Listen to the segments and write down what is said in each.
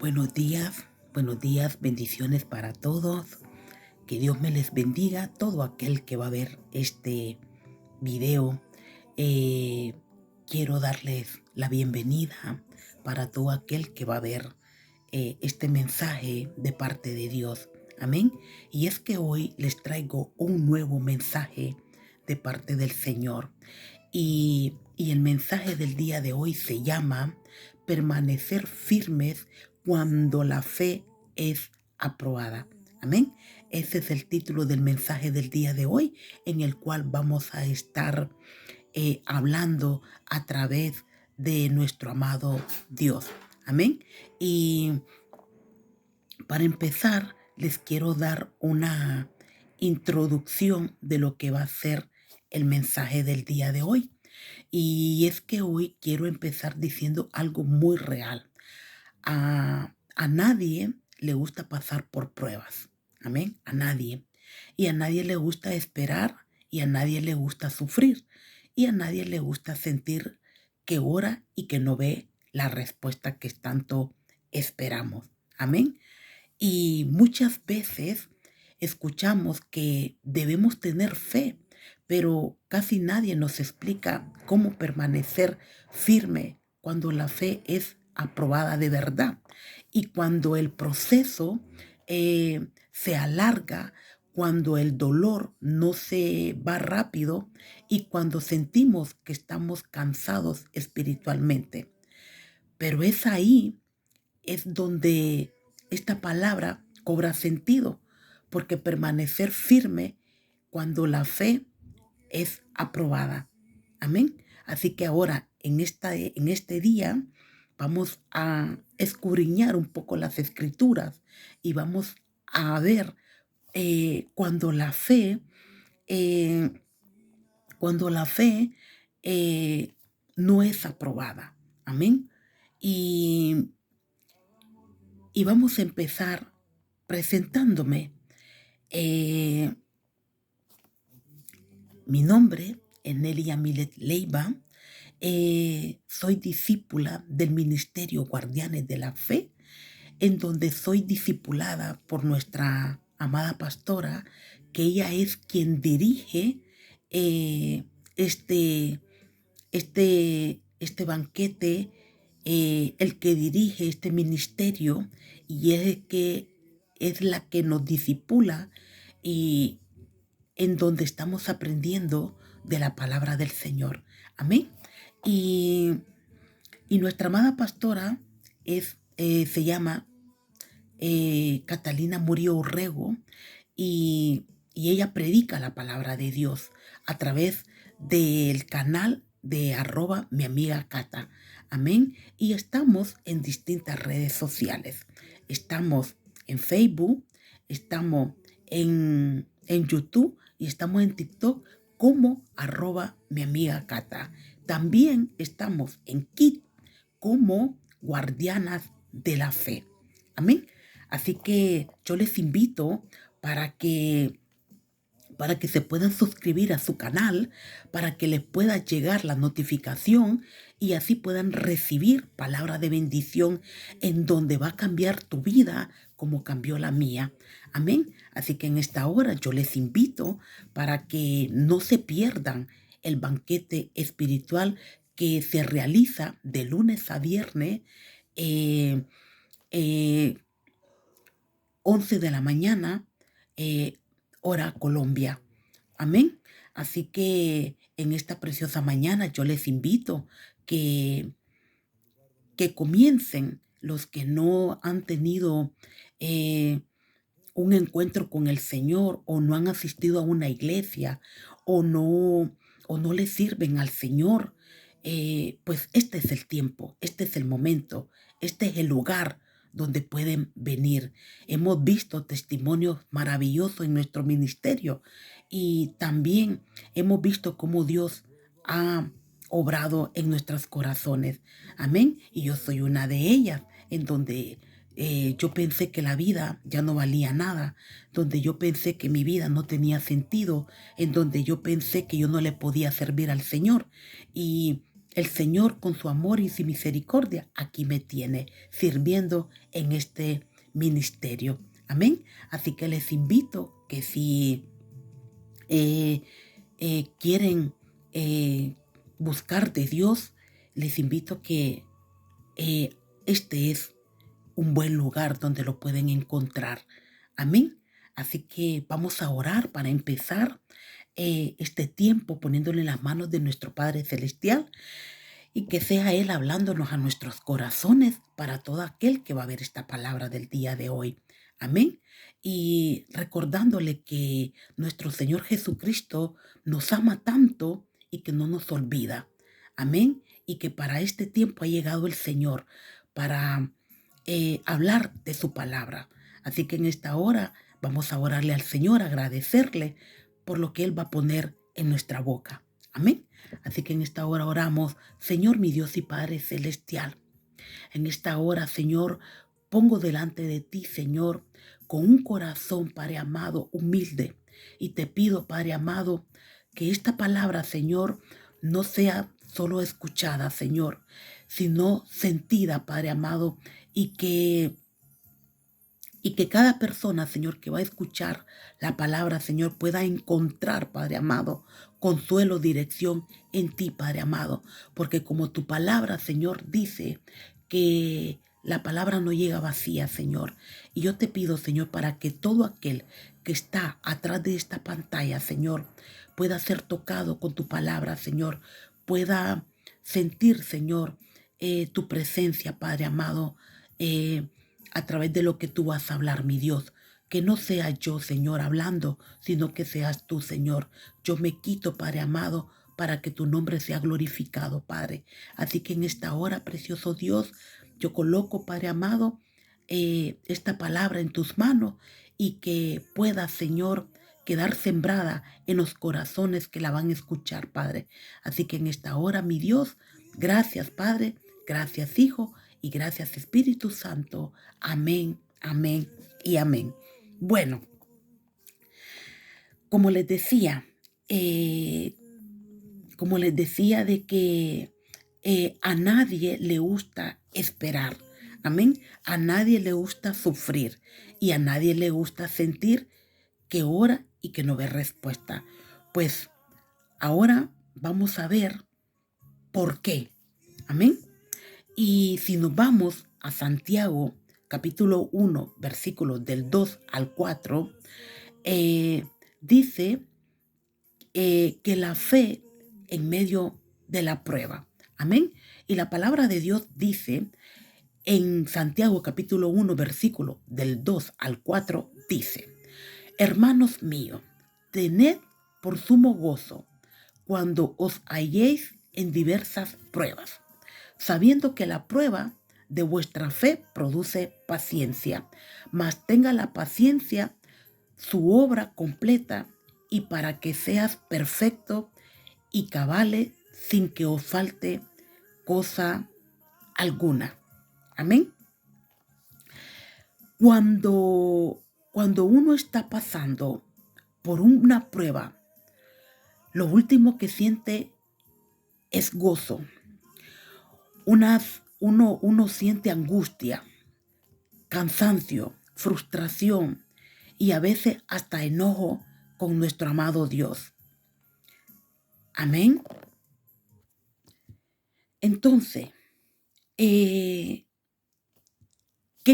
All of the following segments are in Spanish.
Buenos días, bendiciones para todos. Que Dios me les bendiga, todo aquel que va a ver este video. Eh, Quiero darles la bienvenida para todo aquel que va a ver este mensaje de parte de Dios. Amén. Y es que hoy les traigo un nuevo mensaje de parte del Señor. Y el mensaje del día de hoy se llama permanecer firmes cuando la fe es aprobada. Amén. Ese es el título del mensaje del día de hoy, en el cual vamos a estar hablando a través de nuestro amado Dios. Amén. Y para empezar, les quiero dar una introducción de lo que va a ser el mensaje del día de hoy. Y es que hoy quiero empezar diciendo algo muy real. A nadie le gusta pasar por pruebas. Amén. A nadie. Y a nadie le gusta esperar, y a nadie le gusta sufrir, y a nadie le gusta sentir que ora y que no ve la respuesta que tanto esperamos. Amén. Y muchas veces escuchamos que debemos tener fe, pero casi nadie nos explica cómo permanecer firme cuando la fe es aprobada de verdad y cuando el proceso se alarga, cuando el dolor no se va rápido y cuando sentimos que estamos cansados espiritualmente. Pero es donde esta palabra cobra sentido, porque permanecer firme cuando la fe es aprobada. Amén. Así que ahora, en este día, vamos a escudriñar un poco las escrituras y vamos a ver cuando la fe, eh, no es aprobada. Amén. Y vamos a empezar presentándome. Mi nombre es Nelia Milet Leiva. Soy discípula del Ministerio Guardianes de la Fe, en donde soy discipulada por nuestra amada pastora, que ella es quien dirige eh, este, este banquete, el que dirige este ministerio, y es la que nos discipula y en donde estamos aprendiendo de la palabra del Señor. Amén. Y, nuestra amada pastora se llama Catalina Murillo Urrego, y ella predica la palabra de Dios a través del canal de @mi amiga Cata. Amén. Y estamos en distintas redes sociales. Estamos en Facebook, estamos en YouTube y estamos en TikTok como @mi amiga Cata. También estamos en Kit como Guardianas de la Fe. Amén. Así que yo les invito para que se puedan suscribir a su canal, para que les pueda llegar la notificación y así puedan recibir palabra de bendición en donde va a cambiar tu vida como cambió la mía. Amén. Así que en esta hora yo les invito para que no se pierdan el banquete espiritual que se realiza de lunes a viernes, eh, eh, 11 de la mañana, hora Colombia. Amén. Así que en esta preciosa mañana yo les invito que, comiencen los que no han tenido un encuentro con el Señor, o no han asistido a una iglesia, o no le sirven al Señor. Pues este es el tiempo, este es el momento, este es el lugar donde pueden venir. Hemos visto testimonios maravillosos en nuestro ministerio, y también hemos visto cómo Dios ha obrado en nuestros corazones. Amén. Y yo soy una de ellas, en donde yo pensé que la vida ya no valía nada, donde yo pensé que mi vida no tenía sentido, en donde yo pensé que yo no le podía servir al Señor. Y el Señor con su amor y su misericordia aquí me tiene sirviendo en este ministerio. Amén. Así que les invito que si quieren buscar de Dios, les invito que este es un buen lugar donde lo pueden encontrar. Amén. Así que vamos a orar para empezar este tiempo poniéndole en las manos de nuestro Padre Celestial y que sea Él hablándonos a nuestros corazones para todo aquel que va a ver esta palabra del día de hoy. Amén. Y recordándole que nuestro Señor Jesucristo nos ama tanto y que no nos olvida. Amén. Y que para este tiempo ha llegado el Señor para hablar de su palabra. Así que en esta hora vamos a orarle al Señor, agradecerle por lo que Él va a poner en nuestra boca. Amén. Así que en esta hora oramos, Señor mi Dios y Padre Celestial. En esta hora, Señor, pongo delante de ti, Señor, con un corazón, Padre amado, humilde. Y te pido, Padre amado, que esta palabra, Señor, no sea solo escuchada, Señor, sino sentida, Padre amado, y que cada persona, Señor, que va a escuchar la palabra, Señor, pueda encontrar, Padre amado, consuelo, dirección en ti, Padre amado. Porque como tu palabra, Señor, dice que la palabra no llega vacía, Señor. Y yo te pido, Señor, para que todo aquel que está atrás de esta pantalla, Señor, pueda ser tocado con tu palabra, Señor. Pueda sentir, Señor, tu presencia, Padre amado, a través de lo que tú vas a hablar, mi Dios. Que no sea yo, Señor, hablando, sino que seas tú, Señor. Yo me quito, Padre amado, para que tu nombre sea glorificado, Padre. Así que en esta hora, precioso Dios, yo coloco, Padre amado, esta palabra en tus manos y que pueda, Señor, quedar sembrada en los corazones que la van a escuchar, Padre. Así que en esta hora, mi Dios, gracias, Padre, gracias, Hijo, y gracias Espíritu Santo. Amén, amén y amén. Bueno, como les decía, de que a nadie le gusta esperar. Amén. A nadie le gusta sufrir y a nadie le gusta sentir que ora y que no ve respuesta. Pues ahora vamos a ver por qué. Amén. Y si nos vamos a Santiago, capítulo 1, versículos del 2 al 4, dice que la fe en medio de la prueba. Amén. Y la palabra de Dios dice en Santiago, capítulo 1, versículo del 2 al 4, dice: Hermanos míos, tened por sumo gozo cuando os halléis en diversas pruebas, sabiendo que la prueba de vuestra fe produce paciencia, mas tenga la paciencia su obra completa y para que seas perfecto y cabale sin que os falte cosa alguna. Amén. Cuando uno está pasando por una prueba, lo último que siente es gozo. Uno siente angustia, cansancio, frustración y a veces hasta enojo con nuestro amado Dios. Amén. Entonces, ¿qué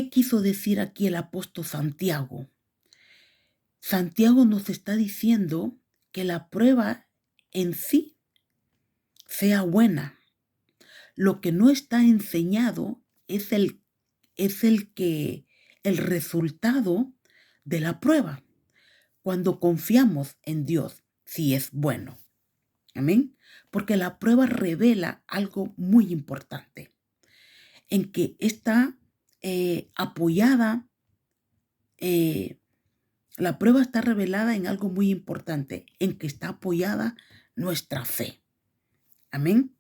quiso decir aquí el apóstol Santiago? Santiago nos está diciendo que la prueba en sí sea buena. Lo que no está enseñado es el resultado de la prueba. Cuando confiamos en Dios, si es bueno. Amén. Porque la prueba revela algo muy importante, en que está apoyada, la prueba está revelada en algo muy importante, en que está apoyada nuestra fe. Amén.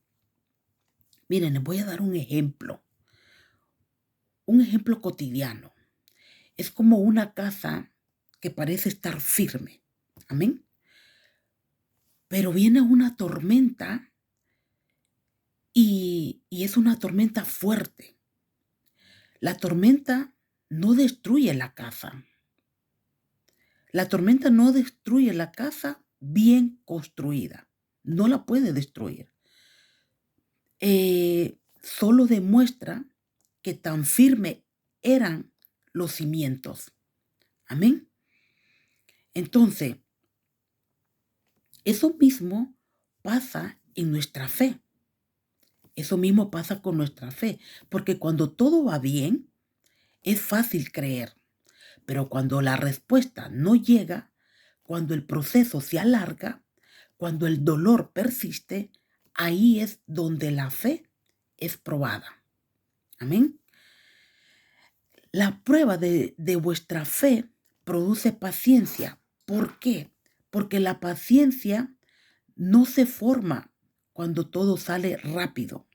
Miren, les voy a dar un ejemplo cotidiano. Es como una casa que parece estar firme. Amén. Pero viene una tormenta y es una tormenta fuerte. La tormenta no destruye la casa. La tormenta no destruye la casa bien construida. No la puede destruir. Solo demuestra que tan firme eran los cimientos. Amén. Entonces, eso mismo pasa en nuestra fe. Eso mismo pasa con nuestra fe, porque cuando todo va bien, es fácil creer, pero cuando la respuesta no llega, cuando el proceso se alarga, cuando el dolor persiste, ahí es donde la fe es probada. Amén. La prueba de vuestra fe produce paciencia. ¿Por qué? Porque la paciencia no se forma cuando todo sale rápido.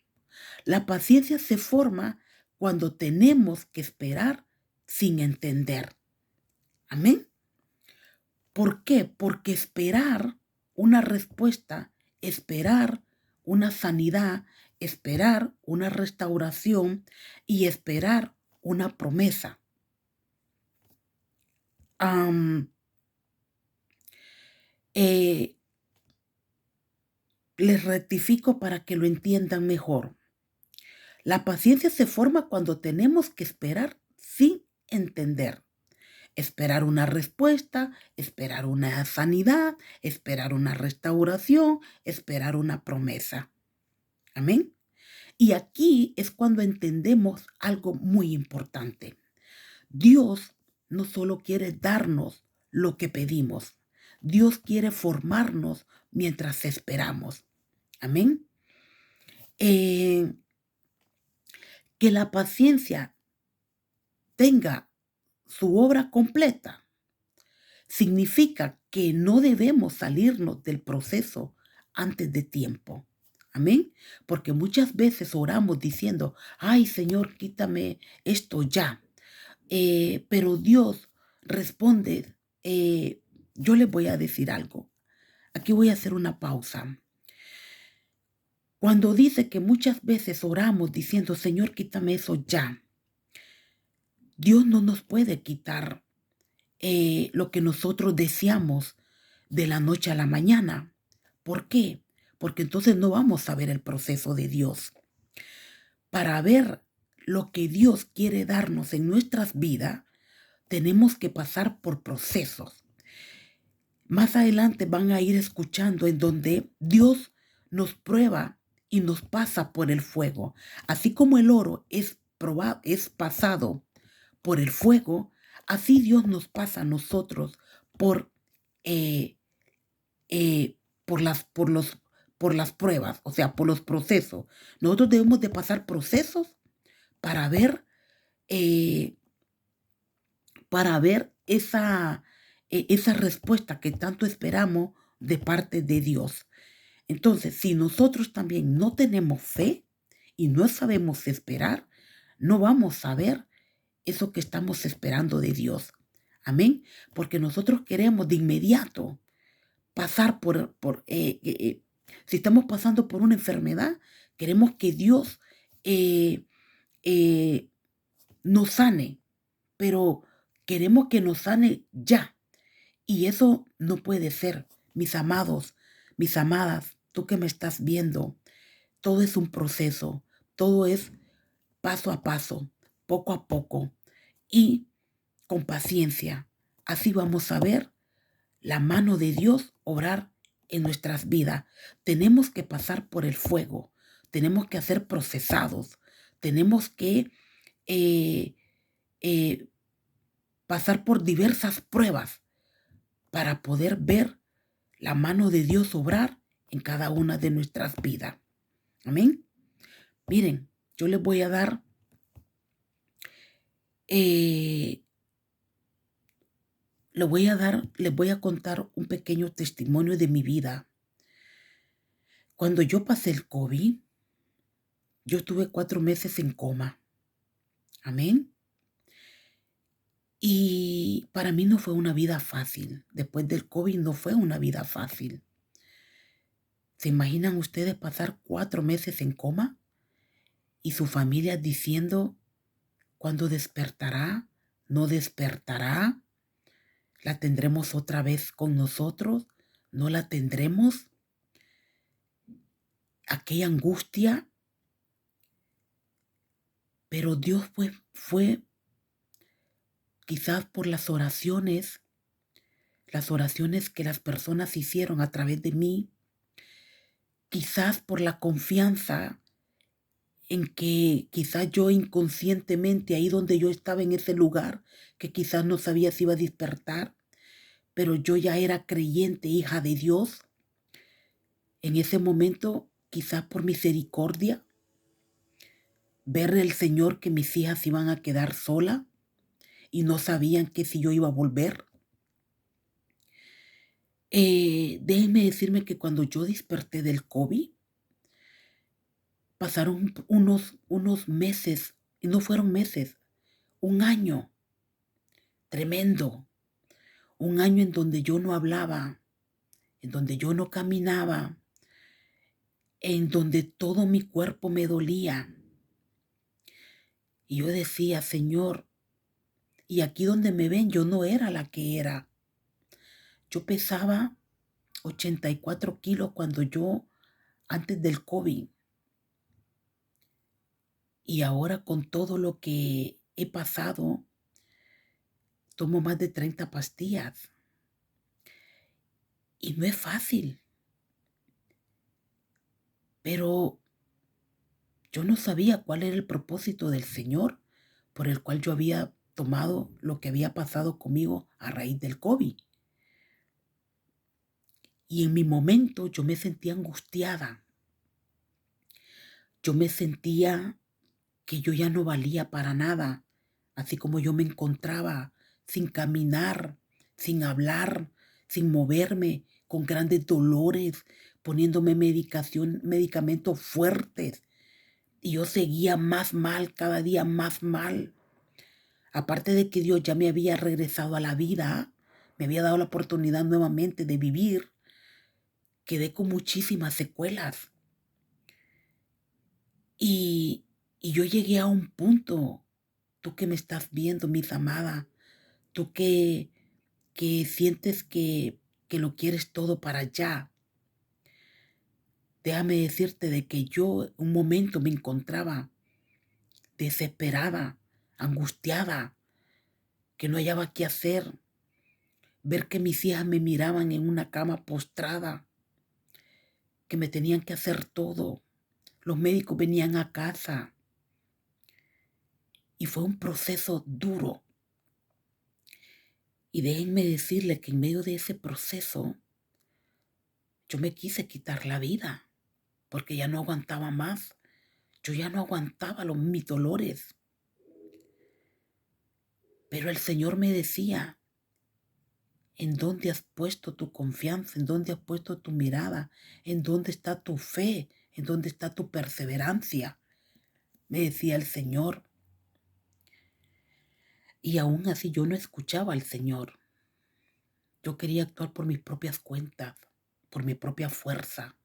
La paciencia se forma cuando tenemos que esperar sin entender. Amén. ¿Por qué? Porque esperar una respuesta, esperar una sanidad, esperar una restauración y esperar una promesa. Les rectifico para que lo entiendan mejor. La paciencia se forma cuando tenemos que esperar sin entender. Esperar una respuesta, esperar una sanidad, esperar una restauración, esperar una promesa. Amén. Y aquí es cuando entendemos algo muy importante. Dios no solo quiere darnos lo que pedimos, Dios quiere formarnos mientras esperamos. Amén. Que la paciencia tenga su obra completa significa que no debemos salirnos del proceso antes de tiempo. Amén. Porque muchas veces oramos diciendo, ay Señor, quítame esto ya. Pero Dios responde, yo les voy a decir algo. Aquí voy a hacer una pausa. Cuando dice que muchas veces oramos diciendo, Señor, quítame eso ya, Dios no nos puede quitar lo que nosotros deseamos de la noche a la mañana. ¿Por qué? Porque entonces no vamos a ver el proceso de Dios. Para ver lo que Dios quiere darnos en nuestras vidas, tenemos que pasar por procesos. Más adelante van a ir escuchando en donde Dios nos prueba y nos pasa por el fuego. Así como el oro es pasado por el fuego, así Dios nos pasa a nosotros por, eh, por las pruebas, o sea, por los procesos. Nosotros debemos de pasar procesos para ver, esa respuesta que tanto esperamos de parte de Dios. Entonces, si nosotros también no tenemos fe y no sabemos esperar, no vamos a ver eso que estamos esperando de Dios. Amén. Porque nosotros queremos de inmediato pasar si estamos pasando por una enfermedad, queremos que Dios nos sane, pero queremos que nos sane ya. Y eso no puede ser, mis amados, mis amadas, tú que me estás viendo. Todo es un proceso, todo es paso a paso, poco a poco y con paciencia. Así vamos a ver la mano de Dios obrar en nuestras vidas. Tenemos que pasar por el fuego, tenemos que ser procesados, tenemos que pasar por diversas pruebas para poder ver la mano de Dios obrar en cada una de nuestras vidas. Amén. Miren, yo les voy a dar les voy a contar un pequeño testimonio de mi vida. Cuando yo pasé el COVID, yo estuve 4 meses en coma. Amén. Y para mí no fue una vida fácil. Después del COVID no fue una vida fácil. ¿Se imaginan ustedes pasar 4 meses en coma y su familia diciendo cuándo despertará? ¿No despertará? ¿La tendremos otra vez con nosotros? ¿No la tendremos? Aquella angustia. Pero Dios fue quizás por las oraciones que las personas hicieron a través de mí, quizás por la confianza en que quizás yo inconscientemente, ahí donde yo estaba en ese lugar, que quizás no sabía si iba a despertar, pero yo ya era creyente, hija de Dios. En ese momento, quizás por misericordia, ver el Señor que mis hijas iban a quedar solas y no sabían que si yo iba a volver. Déjenme decirme que cuando yo desperté del COVID, pasaron unos meses, y no fueron meses, un año tremendo, un año en donde yo no hablaba, en donde yo no caminaba, en donde todo mi cuerpo me dolía. Y yo decía, Señor, y aquí donde me ven, yo no era la que era. Yo pesaba 84 kilos antes del COVID. Y ahora con todo lo que he pasado, tomo más de 30 pastillas. Y no es fácil. Pero yo no sabía cuál era el propósito del Señor por el cual yo había tomado lo que había pasado conmigo a raíz del COVID. Y en mi momento yo me sentía angustiada. Yo me sentía que yo ya no valía para nada, así como yo me encontraba sin caminar, sin hablar, sin moverme, con grandes dolores, poniéndome medicamentos fuertes. Y yo seguía más mal, cada día más mal. Aparte de que Dios ya me había regresado a la vida, me había dado la oportunidad nuevamente de vivir, quedé con muchísimas secuelas. Y yo llegué a un punto, tú que me estás viendo, mis amadas, tú que sientes que lo quieres todo para allá. Déjame decirte de que yo un momento me encontraba desesperada, angustiada, que no hallaba qué hacer. Ver que mis hijas me miraban en una cama postrada, que me tenían que hacer todo. Los médicos venían a casa. Y fue un proceso duro. Y déjenme decirles que en medio de ese proceso, yo me quise quitar la vida, porque ya no aguantaba más. Yo ya no aguantaba mis dolores. Pero el Señor me decía, ¿en dónde has puesto tu confianza? ¿En dónde has puesto tu mirada? ¿En dónde está tu fe? ¿En dónde está tu perseverancia? Me decía el Señor. Y aún así yo no escuchaba al Señor. Yo quería actuar por mis propias cuentas, por mi propia fuerza.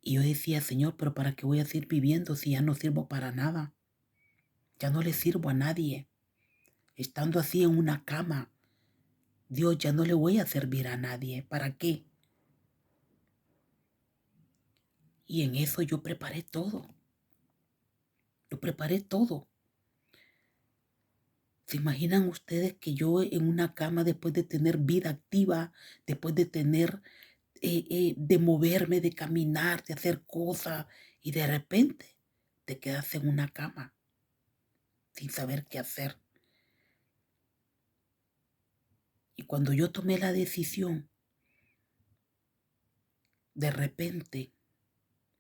Y yo decía, Señor, pero ¿para qué voy a seguir viviendo si ya no sirvo para nada? Ya no le sirvo a nadie. Estando así en una cama, Dios, ya no le voy a servir a nadie. ¿Para qué? Y en eso yo preparé todo. Lo preparé todo. ¿Se imaginan ustedes que yo en una cama, después de tener vida activa, después de tener, de moverme, de caminar, de hacer cosas, y de repente te quedas en una cama sin saber qué hacer? Y cuando yo tomé la decisión, de repente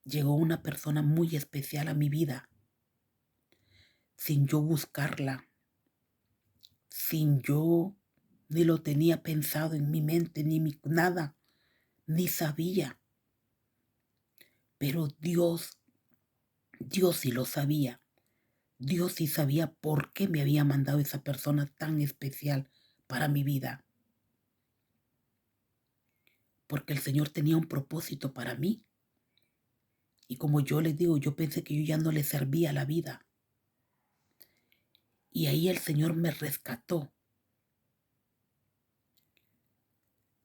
llegó una persona muy especial a mi vida, sin yo buscarla, sin yo ni lo tenía pensado en mi mente, nada, ni sabía. Pero Dios sí lo sabía. Dios sí sabía por qué me había mandado esa persona tan especial para mi vida. porque el Señor tenía un propósito para mí. Y como yo les digo, yo pensé que yo ya no le servía a la vida. Y ahí el Señor me rescató.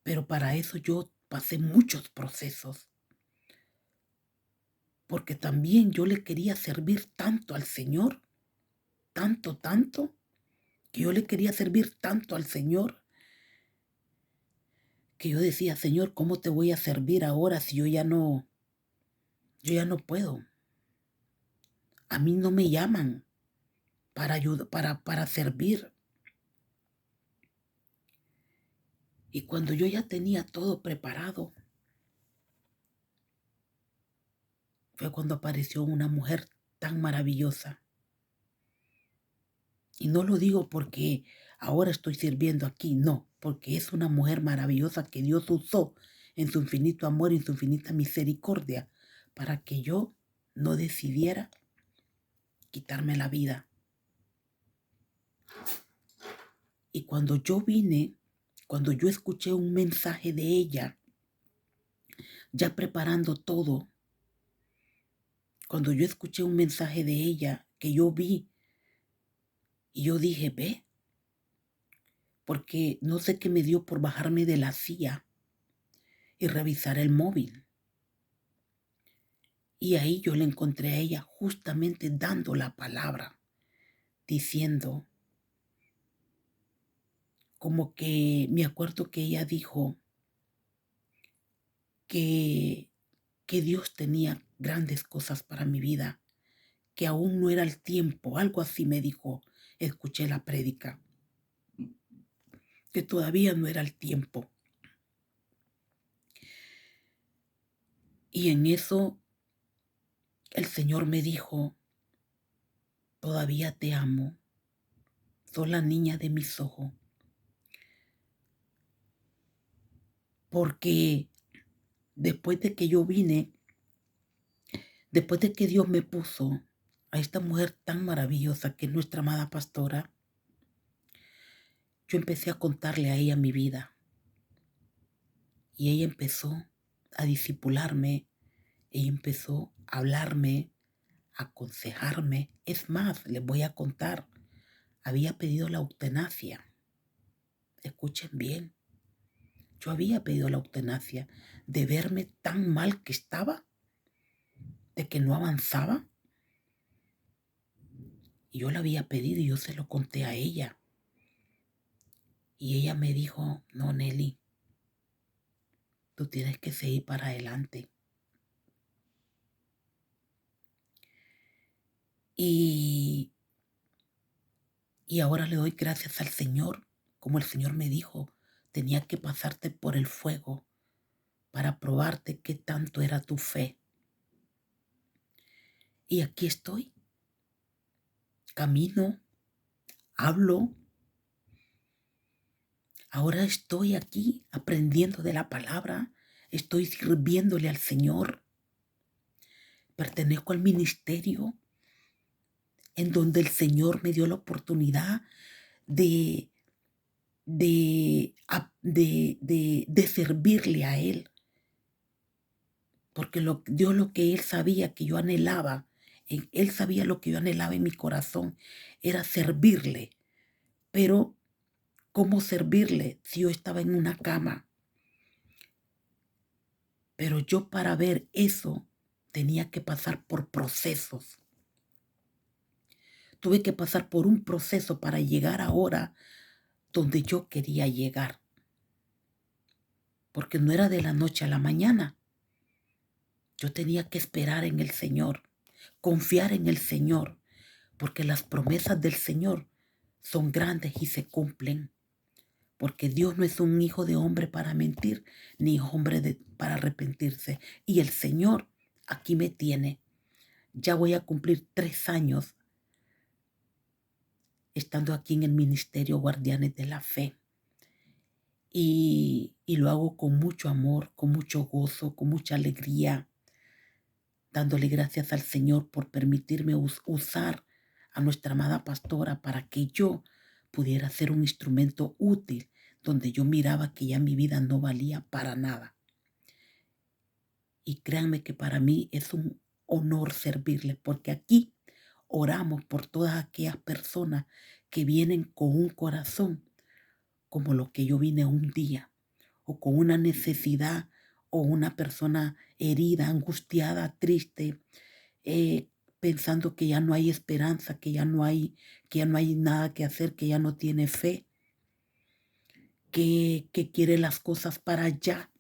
Pero para eso yo pasé muchos procesos. Porque también yo le quería servir tanto al Señor, tanto, que yo le quería servir tanto al Señor, que yo decía, Señor, ¿cómo te voy a servir ahora si yo ya no puedo? A mí no me llaman para ayudar, para servir. Y cuando yo ya tenía todo preparado, fue cuando apareció una mujer tan maravillosa. Y no lo digo porque ahora estoy sirviendo aquí, no, porque es una mujer maravillosa que Dios usó en su infinito amor y en su infinita misericordia para que yo no decidiera quitarme la vida. Y cuando yo vine, cuando yo escuché un mensaje de ella, ya preparando todo, cuando yo escuché un mensaje de ella que yo vi y yo dije, ve, porque no sé qué me dio por bajarme de la silla y revisar el móvil. Y ahí yo le encontré a ella justamente dando la palabra, diciendo, como que me acuerdo que ella dijo que Dios tenía grandes cosas para mi vida, que aún no era el tiempo, algo así me dijo, escuché la prédica, que todavía no era el tiempo. Y en eso el Señor me dijo, todavía te amo, sos la niña de mis ojos, porque después de que yo vine, después de que Dios me puso a esta mujer tan maravillosa que es nuestra amada pastora, yo empecé a contarle a ella mi vida. Y ella empezó a discipularme, ella empezó a hablarme, a aconsejarme. Es más, les voy a contar, había pedido la eutanasia. Escuchen bien, yo había pedido la eutanasia de verme tan mal que estaba, de que no avanzaba. Y yo la había pedido y yo se lo conté a ella. Y ella me dijo, no, Nelly, tú tienes que seguir para adelante. Y ahora le doy gracias al Señor, como el Señor me dijo, tenía que pasarte por el fuego para probarte qué tanto era tu fe. Y aquí estoy, camino, hablo. Ahora estoy aquí aprendiendo de la palabra, estoy sirviéndole al Señor. Pertenezco al ministerio en donde el Señor me dio la oportunidad de servirle a Él. Porque Dios lo que Él sabía que yo anhelaba, Él sabía lo que yo anhelaba en mi corazón, era servirle. Pero, ¿cómo servirle si yo estaba en una cama? Pero yo para ver eso tenía que pasar por procesos. Tuve que pasar por un proceso para llegar ahora donde yo quería llegar. Porque no era de la noche a la mañana. Yo tenía que esperar en el Señor, confiar en el Señor, porque las promesas del Señor son grandes y se cumplen. Porque Dios no es un hijo de hombre para mentir, ni hombre para arrepentirse. Y el Señor aquí me tiene. Ya voy a cumplir 3 años estando aquí en el Ministerio Guardianes de la Fe. Y lo hago con mucho amor, con mucho gozo, con mucha alegría, dándole gracias al Señor por permitirme usar a nuestra amada pastora para que yo pudiera ser un instrumento útil donde yo miraba que ya mi vida no valía para nada. Y créanme que para mí es un honor servirles, porque aquí oramos por todas aquellas personas que vienen con un corazón como lo que yo vine un día, o con una necesidad, o una persona herida, angustiada, triste, pensando que ya no hay esperanza, que ya no hay nada que hacer, que ya no tiene fe, que quiere las cosas para allá.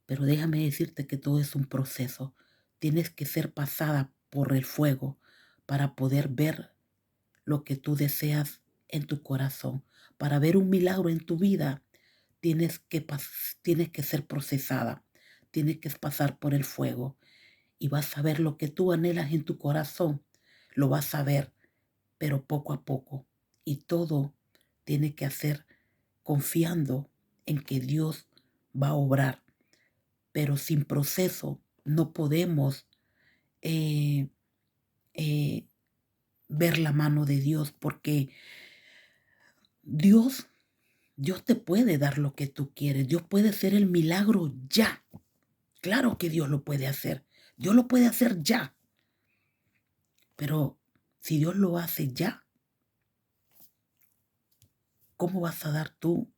Pero déjame decirte que todo es un proceso. Tienes que ser pasada por el fuego para poder ver lo que tú deseas en tu corazón. Para ver un milagro en tu vida, tienes que ser procesada. Tienes que pasar por el fuego. Y vas a ver lo que tú anhelas en tu corazón. Lo vas a ver, pero poco a poco. Y todo tiene que hacer confiando en que Dios va a obrar. Pero sin proceso no podemos eh, eh, ver la mano de Dios, porque Dios te puede dar lo que tú quieres. Dios puede hacer el milagro ya. Claro que Dios lo puede hacer. Dios lo puede hacer ya. Pero si Dios lo hace ya, ¿cómo vas a dar tu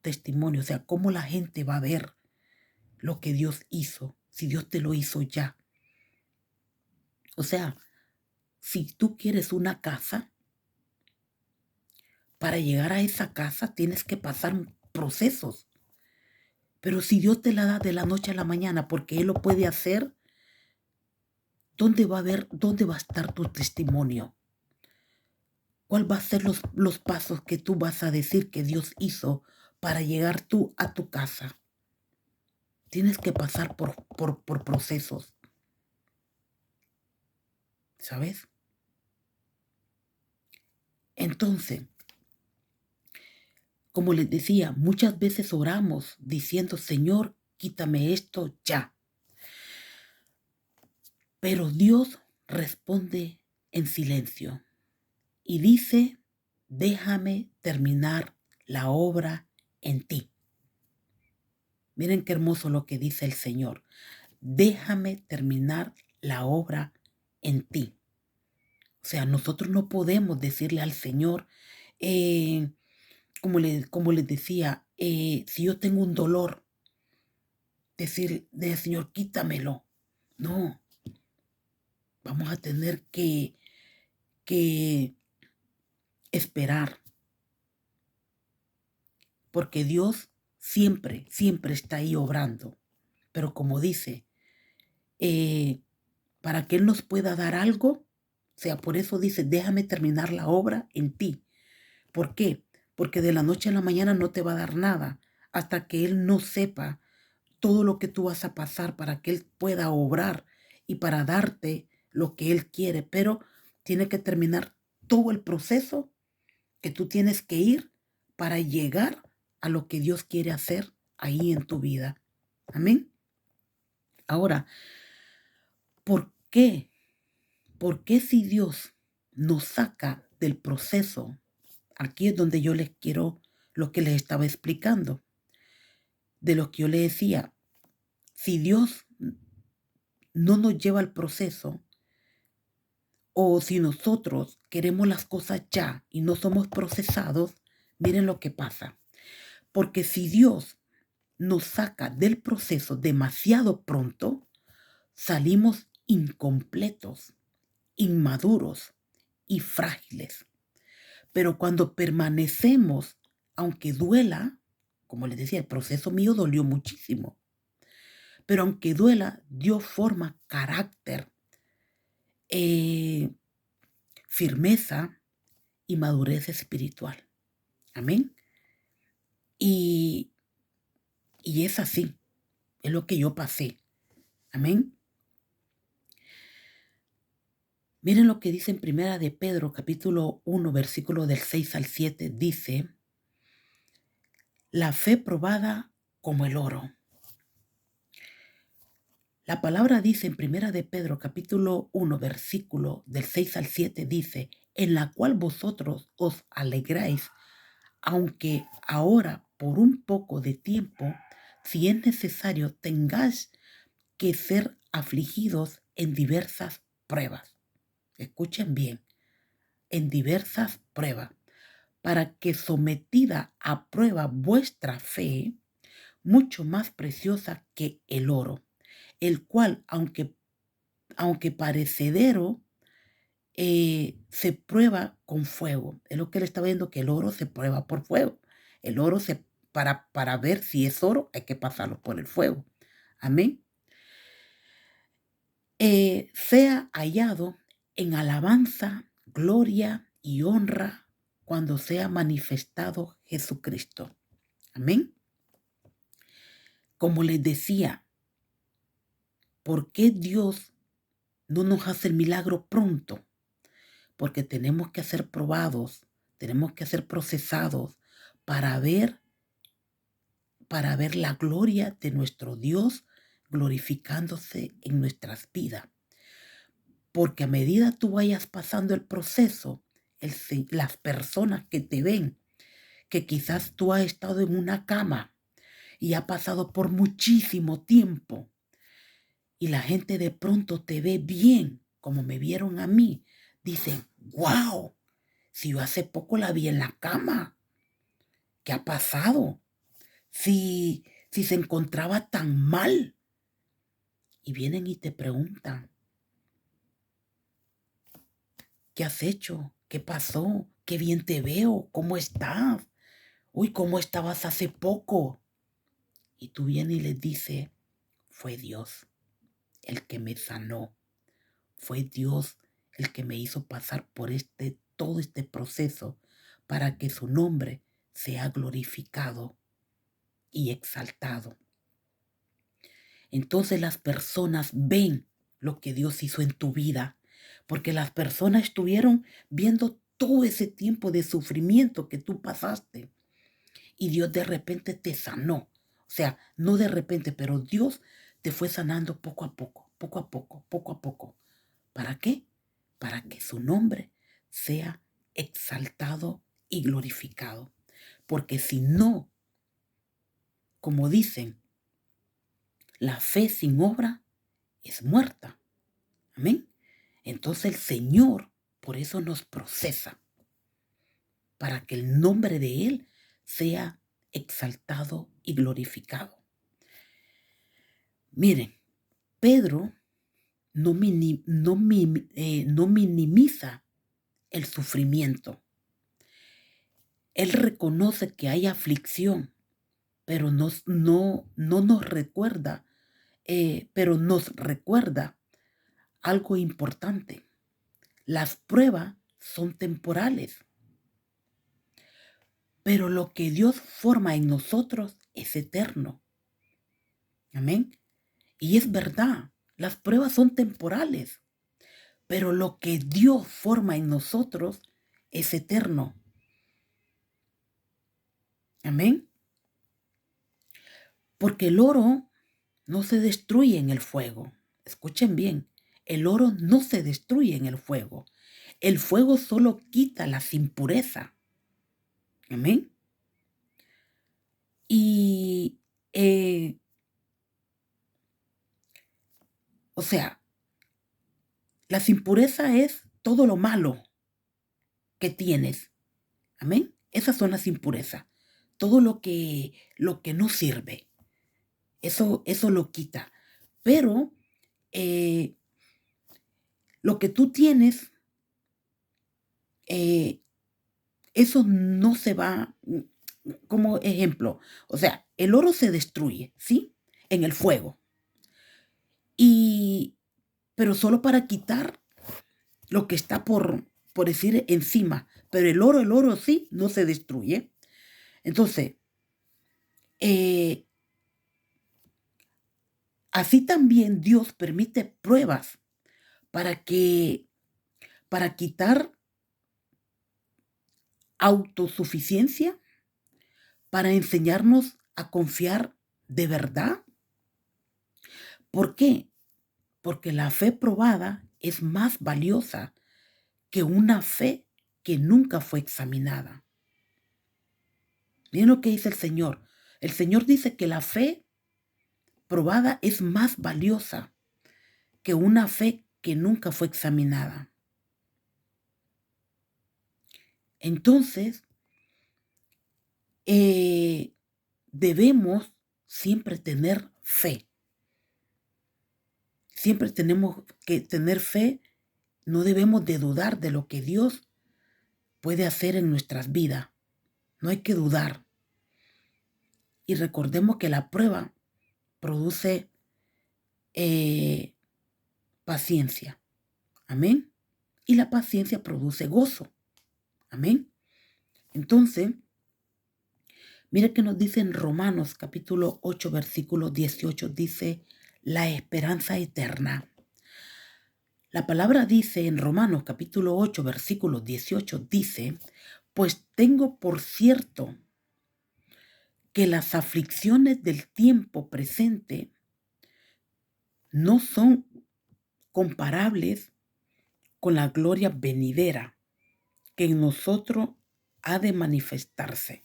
testimonio? O sea, ¿cómo la gente va a ver lo que Dios hizo si Dios te lo hizo ya? O sea, si tú quieres una casa, para llegar a esa casa tienes que pasar procesos. Pero si Dios te la da de la noche a la mañana porque Él lo puede hacer, ¿dónde va a estar tu testimonio? ¿Cuál va a ser los pasos que tú vas a decir que Dios hizo para llegar tú a tu casa? Tienes que pasar por procesos, ¿sabes? Entonces, como les decía, muchas veces oramos diciendo, Señor, quítame esto ya. Pero Dios responde en silencio y dice, déjame terminar la obra en ti. Miren qué hermoso lo que dice el Señor. Déjame terminar la obra en ti. O sea, nosotros no podemos decirle al Señor, como les decía, si yo tengo un dolor, decirle, Señor, quítamelo. No, vamos a tener que esperar. Porque Dios siempre, siempre está ahí obrando. Pero como dice, para que Él nos pueda dar algo, o sea, por eso dice, déjame terminar la obra en ti. ¿Por qué? Porque de la noche a la mañana no te va a dar nada hasta que Él no sepa todo lo que tú vas a pasar para que Él pueda obrar y para darte lo que Él quiere. Pero tiene que terminar todo el proceso que tú tienes que ir para llegar a lo que Dios quiere hacer ahí en tu vida. Amén. Ahora, ¿por qué? ¿Por qué si Dios nos saca del proceso? Aquí es donde yo les quiero lo que les estaba explicando. De lo que yo les decía, si Dios no nos lleva al proceso, o si nosotros queremos las cosas ya y no somos procesados, miren lo que pasa. Porque si Dios nos saca del proceso demasiado pronto, salimos incompletos, inmaduros y frágiles. Pero cuando permanecemos, aunque duela, como les decía, el proceso mío dolió muchísimo, pero aunque duela, Dios forma carácter, firmeza y madurez espiritual. Amén. Y es así, es lo que yo pasé. Amén. Miren lo que dice en Primera de Pedro, capítulo 1, versículo del 6 al 7. Dice, la fe probada como el oro. La palabra dice en Primera de Pedro, capítulo 1, versículo del 6 al 7, dice, en la cual vosotros os alegráis, aunque ahora por un poco de tiempo si es necesario, tengáis que ser afligidos en diversas pruebas. Escuchen bien, en diversas pruebas, para que sometida a prueba vuestra fe, mucho más preciosa que el oro, el cual, aunque parecedero, se prueba con fuego. Es lo que él está viendo, que el oro se prueba por fuego. El oro para ver si es oro hay que pasarlo por el fuego. Amén. Sea hallado en alabanza, gloria y honra cuando sea manifestado Jesucristo. Amén. Como les decía, ¿por qué Dios no nos hace el milagro pronto? Porque tenemos que ser probados, tenemos que ser procesados para ver la gloria de nuestro Dios glorificándose en nuestras vidas. Porque a medida tú vayas pasando el proceso, las personas que te ven, que quizás tú has estado en una cama y ha pasado por muchísimo tiempo, y la gente de pronto te ve bien, como me vieron a mí, dicen, wow, si yo hace poco la vi en la cama, ¿qué ha pasado? Si se encontraba tan mal. Y vienen y te preguntan, ¿qué has hecho? ¿Qué pasó? Qué bien te veo. ¿Cómo estás? Uy, ¿cómo estabas hace poco? Y tú vienes y les dices, fue Dios el que me sanó. Fue Dios el que me hizo pasar por todo este proceso para que su nombre sea glorificado y exaltado. Entonces las personas ven lo que Dios hizo en tu vida, porque las personas estuvieron viendo todo ese tiempo de sufrimiento que tú pasaste y Dios de repente te sanó. O sea, no de repente, pero Dios te fue sanando poco a poco, poco a poco, poco a poco. ¿Para qué? Para que su nombre sea exaltado y glorificado. Porque si no, como dicen, la fe sin obra es muerta. Amén. Entonces el Señor por eso nos procesa, para que el nombre de Él sea exaltado y glorificado. Miren, Pedro no minimiza el sufrimiento. Él reconoce que hay aflicción, pero no nos recuerda, pero nos recuerda algo importante. Las pruebas son temporales, pero lo que Dios forma en nosotros es eterno. Amén. Y es verdad, las pruebas son temporales, pero lo que Dios forma en nosotros es eterno. Amén. Porque el oro no se destruye en el fuego. Escuchen bien, el oro no se destruye en el fuego. El fuego solo quita las impurezas. Amén. Y, o sea, las impurezas es todo lo malo que tienes. Amén. Esas son las impurezas. Todo lo que no sirve. Eso lo quita. Pero lo que tú tienes, eso no se va, como ejemplo. O sea, el oro se destruye, ¿sí? En el fuego. Pero solo para quitar lo que está por decir encima. Pero el oro sí no se destruye. Entonces, así también Dios permite pruebas para quitar autosuficiencia, para enseñarnos a confiar de verdad. ¿Por qué? Porque la fe probada es más valiosa que una fe que nunca fue examinada. Miren lo que dice el Señor. El Señor dice que la fe probada es más valiosa que una fe que nunca fue examinada. Entonces, debemos siempre tener fe. Siempre tenemos que tener fe. No debemos de dudar de lo que Dios puede hacer en nuestras vidas. No hay que dudar. Y recordemos que la prueba produce paciencia. Amén. Y la paciencia produce gozo. Amén. Entonces, mire que nos dice en Romanos capítulo 8, versículo 18, dice la esperanza eterna. La palabra dice en Romanos capítulo 8, versículo 18, dice, pues tengo por cierto que las aflicciones del tiempo presente no son comparables con la gloria venidera que en nosotros ha de manifestarse.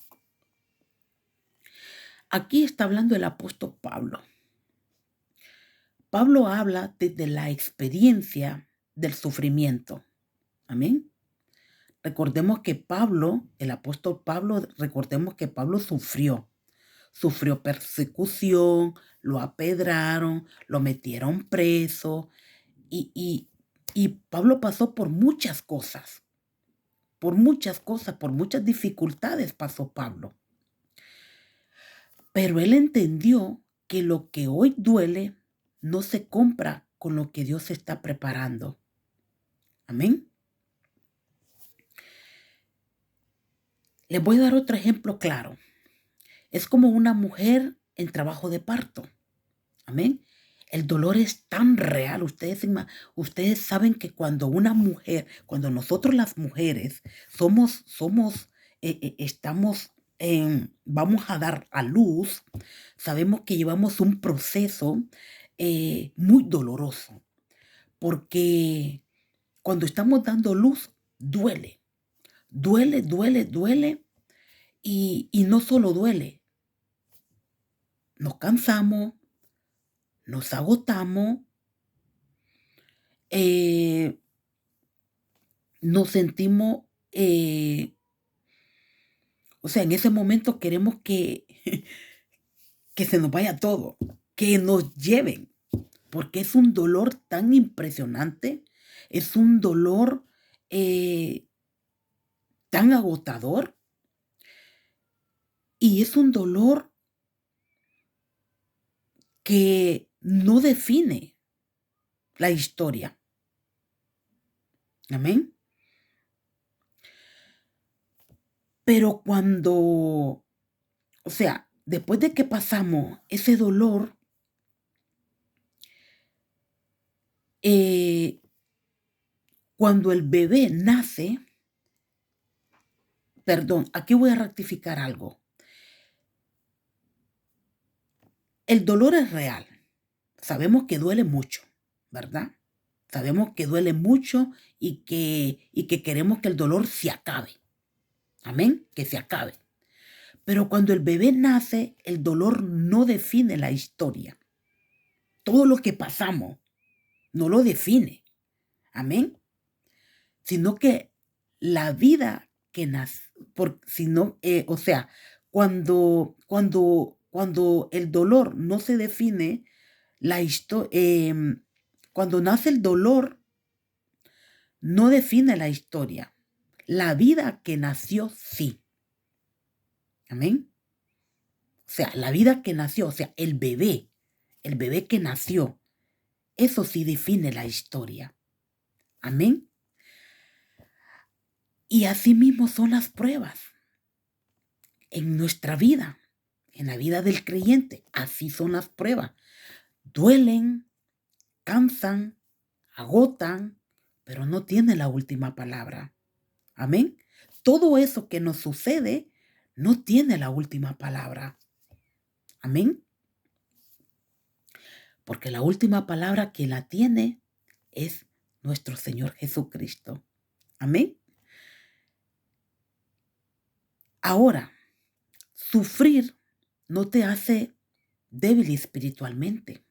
Aquí está hablando el apóstol Pablo. Pablo habla desde la experiencia del sufrimiento. Amén. Recordemos que Pablo, el apóstol Pablo, recordemos que Pablo sufrió persecución, lo apedraron, lo metieron preso y Pablo pasó por muchas cosas, por muchas dificultades pasó Pablo. Pero él entendió que lo que hoy duele no se compra con lo que Dios está preparando. Amén. Les voy a dar otro ejemplo claro. Es como una mujer en trabajo de parto. Amén. El dolor es tan real. Ustedes saben que cuando una mujer, cuando nosotros las mujeres vamos a dar a luz, sabemos que llevamos un proceso muy doloroso. Porque cuando estamos dando luz, duele. Duele. Y no solo duele. Nos cansamos, nos agotamos, nos sentimos, en ese momento queremos que se nos vaya todo, que nos lleven, porque es un dolor tan impresionante, es un dolor tan agotador y es un dolor que no define la historia. Amén. Pero después de que pasamos ese dolor, cuando el bebé nace, aquí voy a rectificar algo. El dolor es real. Sabemos que duele mucho, ¿verdad? Sabemos que duele mucho y que queremos que el dolor se acabe. Amén, que se acabe. Pero cuando el bebé nace, el dolor no define la historia. Todo lo que pasamos no lo define. Amén. Sino que la vida que nace, cuando el dolor no se define, cuando nace el dolor, no define la historia. La vida que nació, sí. Amén. La vida que nació, el bebé que nació, eso sí define la historia. Amén. Y así mismo son las pruebas en nuestra vida, en la vida del creyente. Así son las pruebas. Duelen, cansan, agotan, pero no tienen la última palabra. Amén. Todo eso que nos sucede no tiene la última palabra. Amén. Porque la última palabra que la tiene es nuestro Señor Jesucristo. Amén. Ahora, sufrir no te hace débil espiritualmente.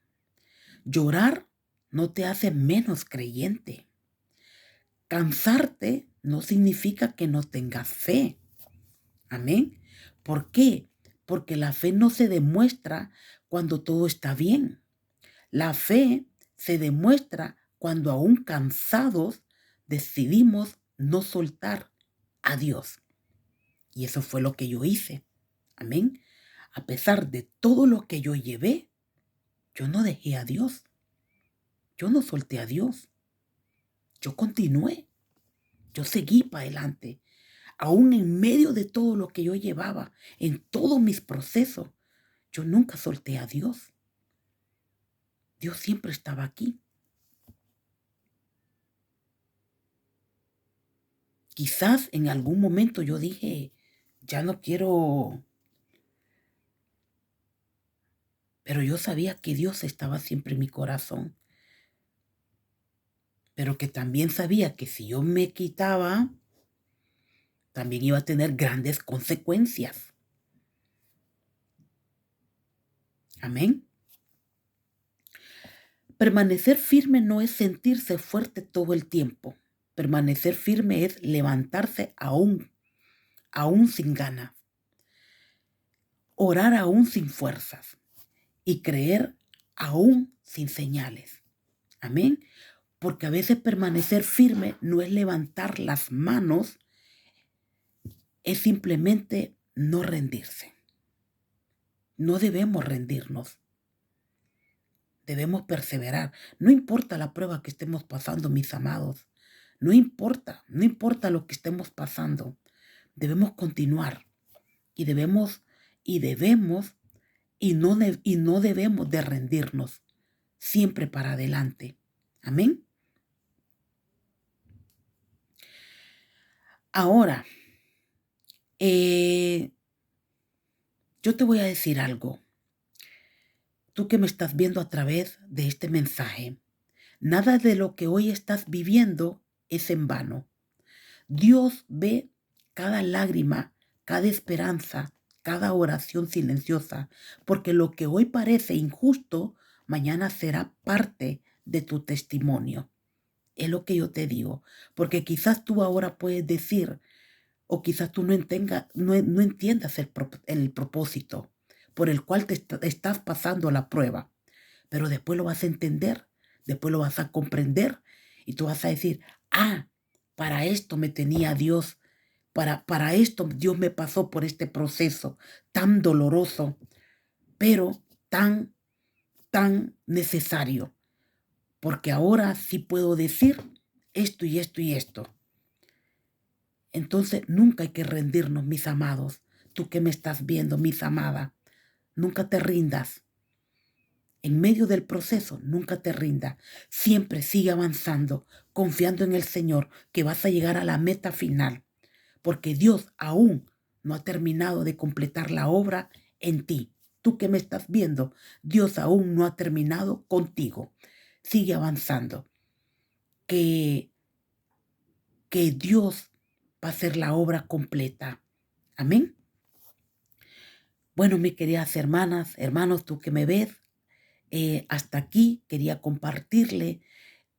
Llorar no te hace menos creyente. Cansarte no significa que no tengas fe. Amén. ¿Por qué? Porque la fe no se demuestra cuando todo está bien. La fe se demuestra cuando aún cansados decidimos no soltar a Dios. Y eso fue lo que yo hice. Amén. A pesar de todo lo que yo llevé, yo no dejé a Dios. Yo no solté a Dios. Yo continué. Yo seguí para adelante. Aún en medio de todo lo que yo llevaba, en todos mis procesos, yo nunca solté a Dios. Dios siempre estaba aquí. Quizás en algún momento yo dije, ya no quiero, pero yo sabía que Dios estaba siempre en mi corazón. Pero que también sabía que si yo me quitaba, también iba a tener grandes consecuencias. Amén. Permanecer firme no es sentirse fuerte todo el tiempo. Permanecer firme es levantarse aún sin ganas. Orar aún sin fuerzas. Y creer aún sin señales. Amén. Porque a veces permanecer firme no es levantar las manos, es simplemente no rendirse. No debemos rendirnos. Debemos perseverar. No importa la prueba que estemos pasando, mis amados. No importa lo que estemos pasando. Debemos continuar y no debemos de rendirnos. Siempre para adelante. Amén. Ahora, yo te voy a decir algo. Tú que me estás viendo a través de este mensaje, nada de lo que hoy estás viviendo es en vano. Dios ve cada lágrima, cada esperanza, cada oración silenciosa, porque lo que hoy parece injusto, mañana será parte de tu testimonio. Es lo que yo te digo, porque quizás tú ahora puedes decir, o quizás tú no entiendas el propósito por el cual te estás pasando la prueba, pero después lo vas a entender, después lo vas a comprender y tú vas a decir, para esto me tenía Dios, para esto Dios me pasó por este proceso tan doloroso, pero tan necesario, porque ahora sí puedo decir esto y esto y esto. Entonces nunca hay que rendirnos, mis amados. Tú que me estás viendo, mis amadas, nunca te rindas. En medio del proceso, nunca te rindas. Siempre sigue avanzando, confiando en el Señor, que vas a llegar a la meta final. Porque Dios aún no ha terminado de completar la obra en ti. Tú que me estás viendo, Dios aún no ha terminado contigo. Sigue avanzando. Que Dios va a hacer la obra completa. Amén. Bueno, mis queridas hermanas, hermanos, tú que me ves, hasta aquí quería compartirle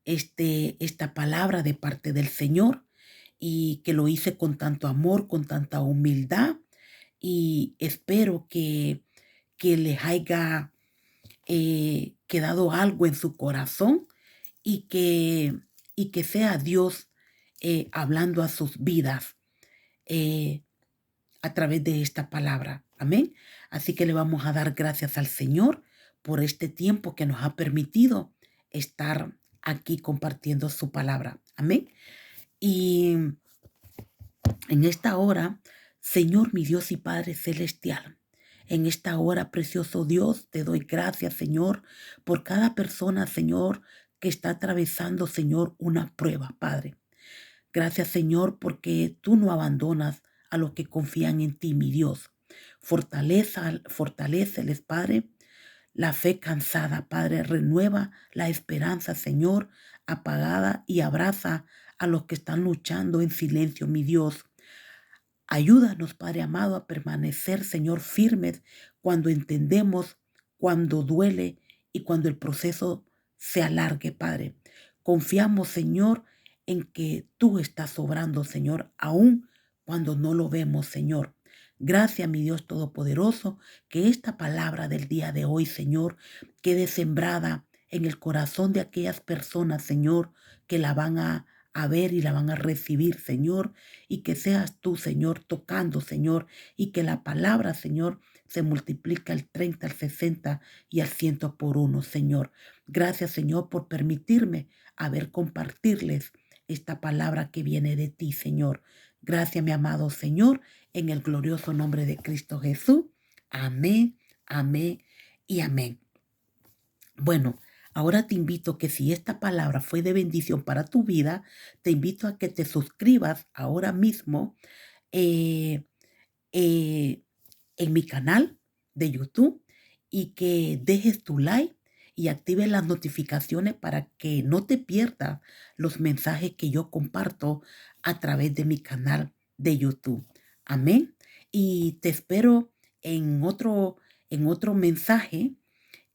esta palabra de parte del Señor y que lo hice con tanto amor, con tanta humildad y espero que les haya quedado algo en su corazón y que sea Dios hablando a sus vidas a través de esta palabra. Amén. Así que le vamos a dar gracias al Señor por este tiempo que nos ha permitido estar aquí compartiendo su palabra. Amén. Y en esta hora, Señor, mi Dios y Padre celestial, en esta hora, precioso Dios, te doy gracias, Señor, por cada persona, Señor, que está atravesando, Señor, una prueba, Padre. Gracias, Señor, porque tú no abandonas a los que confían en ti, mi Dios. Fortaléceles, Padre, la fe cansada, Padre. Renueva la esperanza, Señor, apagada y abraza a los que están luchando en silencio, mi Dios. Ayúdanos, Padre amado, a permanecer, Señor, firmes cuando entendemos cuando duele y cuando el proceso se alargue, Padre. Confiamos, Señor, en que tú estás obrando, Señor, aún cuando no lo vemos, Señor. Gracias, mi Dios Todopoderoso, que esta palabra del día de hoy, Señor, quede sembrada en el corazón de aquellas personas, Señor, que la van a ver y la van a recibir, Señor, y que seas tú, Señor, tocando, Señor, y que la palabra, Señor, se multiplica al 30, al 60 y al 100 por uno, Señor. Gracias, Señor, por permitirme compartirles esta palabra que viene de ti, Señor. Gracias, mi amado Señor, en el glorioso nombre de Cristo Jesús. Amén, amén y amén. Bueno, ahora te invito que si esta palabra fue de bendición para tu vida, te invito a que te suscribas ahora mismo eh, eh, en mi canal de YouTube y que dejes tu like y actives las notificaciones para que no te pierdas los mensajes que yo comparto a través de mi canal de YouTube. Amén. Y te espero en otro mensaje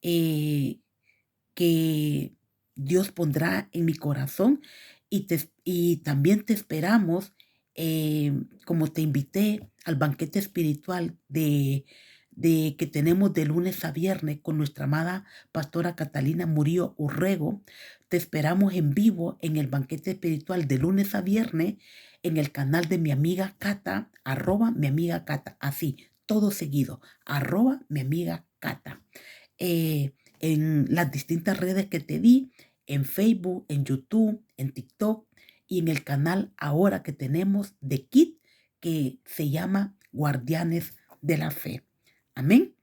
eh, que Dios pondrá en mi corazón y también te esperamos, como te invité al banquete espiritual de que tenemos de lunes a viernes con nuestra amada pastora Catalina Murillo Urrego. Te esperamos en vivo en el banquete espiritual de lunes a viernes en el canal de mi amiga Cata, @mi amiga Cata, así, todo seguido, @mi amiga Cata. En las distintas redes que te di, en Facebook, en YouTube, en TikTok y en el canal ahora que tenemos de Kit que se llama Guardianes de la Fe. Amén.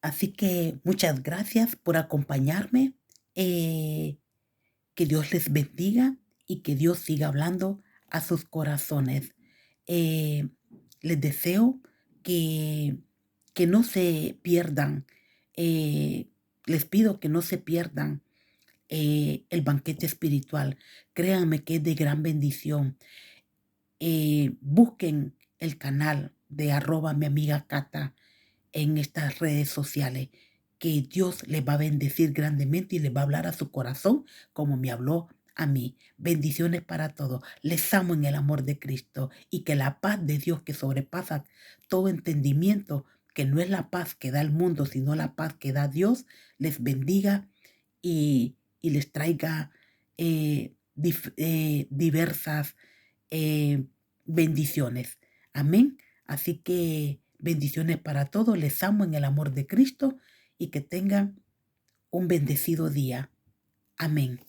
Así que muchas gracias por acompañarme. Que Dios les bendiga y que Dios siga hablando a sus corazones. Eh, Les deseo que, que no se pierdan. Les pido que no se pierdan el banquete espiritual. Créanme que es de gran bendición. Busquen el canal de @mi amiga Cata en estas redes sociales, que Dios les va a bendecir grandemente y les va a hablar a su corazón como me habló a mí. Bendiciones para todos. Les amo en el amor de Cristo y que la paz de Dios que sobrepasa todo entendimiento, que no es la paz que da el mundo, sino la paz que da Dios, les bendiga y les traiga diversas bendiciones. Amén. Así que bendiciones para todos. Les amo en el amor de Cristo y que tengan un bendecido día. Amén.